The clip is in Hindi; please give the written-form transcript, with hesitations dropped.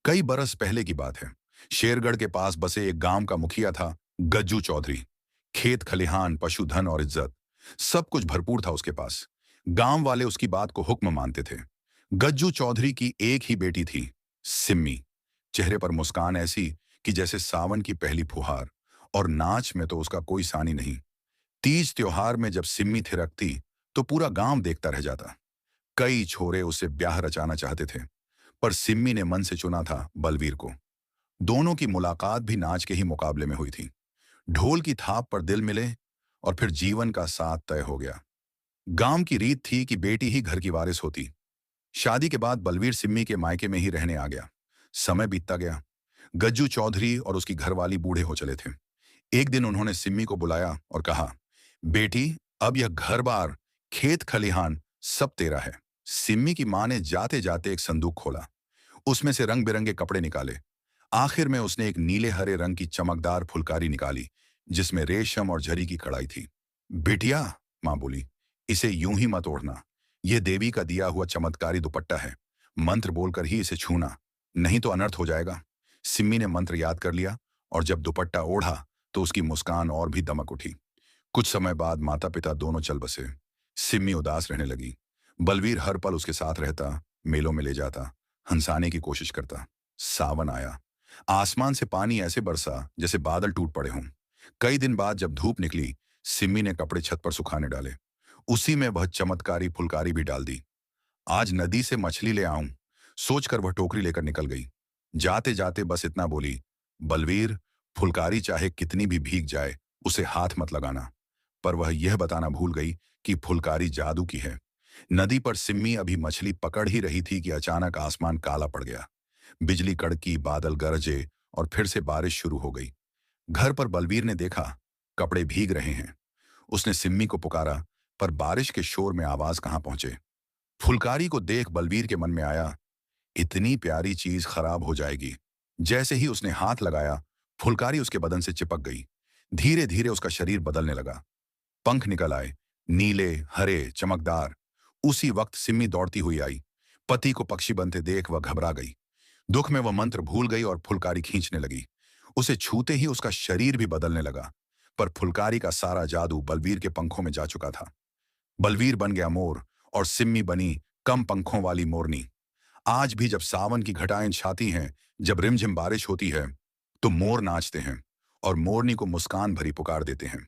कई बरस पहले की बात है। शेरगढ़ के पास बसे एक गांव का मुखिया था, गज्जू चौधरी। खेत खलिहान, पशुधन और इज्जत, सब कुछ भरपूर था उसके पास। गांव वाले उसकी बात को हुक्म मानते थे। गज्जू चौधरी की एक ही बेटी थी, सिम्मी। चेहरे पर मुस्कान ऐसी कि जैसे सावन की पहली फुहार, और नाच में तो उसका कोई सानी नहीं। तीज त्योहार में जब सिम्मी थिरकती तो पूरा गांव देखता रह जाता। कई छोरे उससे ब्याह रचाना चाहते थे, पर सिम्मी ने मन से चुना था बलवीर को। दोनों की मुलाकात भी नाच के ही मुकाबले में हुई थी। ढोल की थाप पर दिल मिले और फिर जीवन का साथ तय हो गया। गांव की रीत थी कि बेटी ही घर की वारिस होती। शादी के बाद बलवीर सिम्मी के मायके में ही रहने आ गया। समय बीतता गया। गज्जू चौधरी और उसकी घरवाली बूढ़े हो चले थे। एक दिन उन्होंने सिम्मी को बुलाया और कहा, बेटी, अब यह घर बार, खेत खलिहान सब तेरा है। सिम्मी की मां ने जाते जाते एक संदूक खोला। उसमें से रंग बिरंगे कपड़े निकाले। आखिर में उसने एक नीले हरे रंग की चमकदार फुलकारी निकाली, जिसमें रेशम और जरी की कढ़ाई थी। बिटिया, मां बोली, इसे यूं ही मत ओढ़ना। यह देवी का दिया हुआ चमत्कारी दुपट्टा है। मंत्र बोलकर ही इसे छूना, नहीं तो अनर्थ हो जाएगा। सिम्मी ने मंत्र याद कर लिया, और जब दुपट्टा ओढ़ा तो उसकी मुस्कान और भी दमक उठी। कुछ समय बाद माता पिता दोनों चल बसे। सिम्मी उदास रहने लगी। बलवीर हर पल उसके साथ रहता, मेलों में ले जाता, हंसाने की कोशिश करता। सावन आया। आसमान से पानी ऐसे बरसा जैसे बादल टूट पड़े हों। कई दिन बाद जब धूप निकली, सिम्मी ने कपड़े छत पर सुखाने डाले। उसी में वह चमत्कारी फुलकारी भी डाल दी। आज नदी से मछली ले आऊं, सोचकर वह टोकरी लेकर निकल गई। जाते जाते बस इतना बोली, बलवीर, फुलकारी चाहे कितनी भी भीग जाए, उसे हाथ मत लगाना। पर वह यह बताना भूल गई कि फुलकारी जादू की है। नदी पर सिम्मी अभी मछली पकड़ ही रही थी कि अचानक आसमान काला पड़ गया। बिजली कड़की, बादल गरजे और फिर से बारिश शुरू हो गई। घर पर बलवीर ने देखा, कपड़े भीग रहे हैं। उसने सिम्मी को पुकारा, पर बारिश के शोर में आवाज कहां पहुंचे। फुलकारी को देख बलवीर के मन में आया, इतनी प्यारी चीज खराब हो जाएगी। जैसे ही उसने हाथ लगाया, फुलकारी उसके बदन से चिपक गई। धीरे धीरे उसका शरीर बदलने लगा। पंख निकल आए, नीले, हरे, चमकदार। उसी वक्त सिम्मी दौड़ती हुई आई। पति को पक्षी बनते देख वह घबरा गई। दुख में वह मंत्र भूल गई और फुलकारी खींचने लगी। उसे छूते ही उसका शरीर भी बदलने लगा। पर फुलकारी का सारा जादू बलवीर के पंखों में जा चुका था। बलवीर बन गया मोर, और सिम्मी बनी कम पंखों वाली मोरनी। आज भी जब सावन की घटाएं छाती हैं, जब रिमझिम बारिश होती है, तो मोर नाचते हैं और मोरनी को मुस्कान भरी पुकार देते हैं।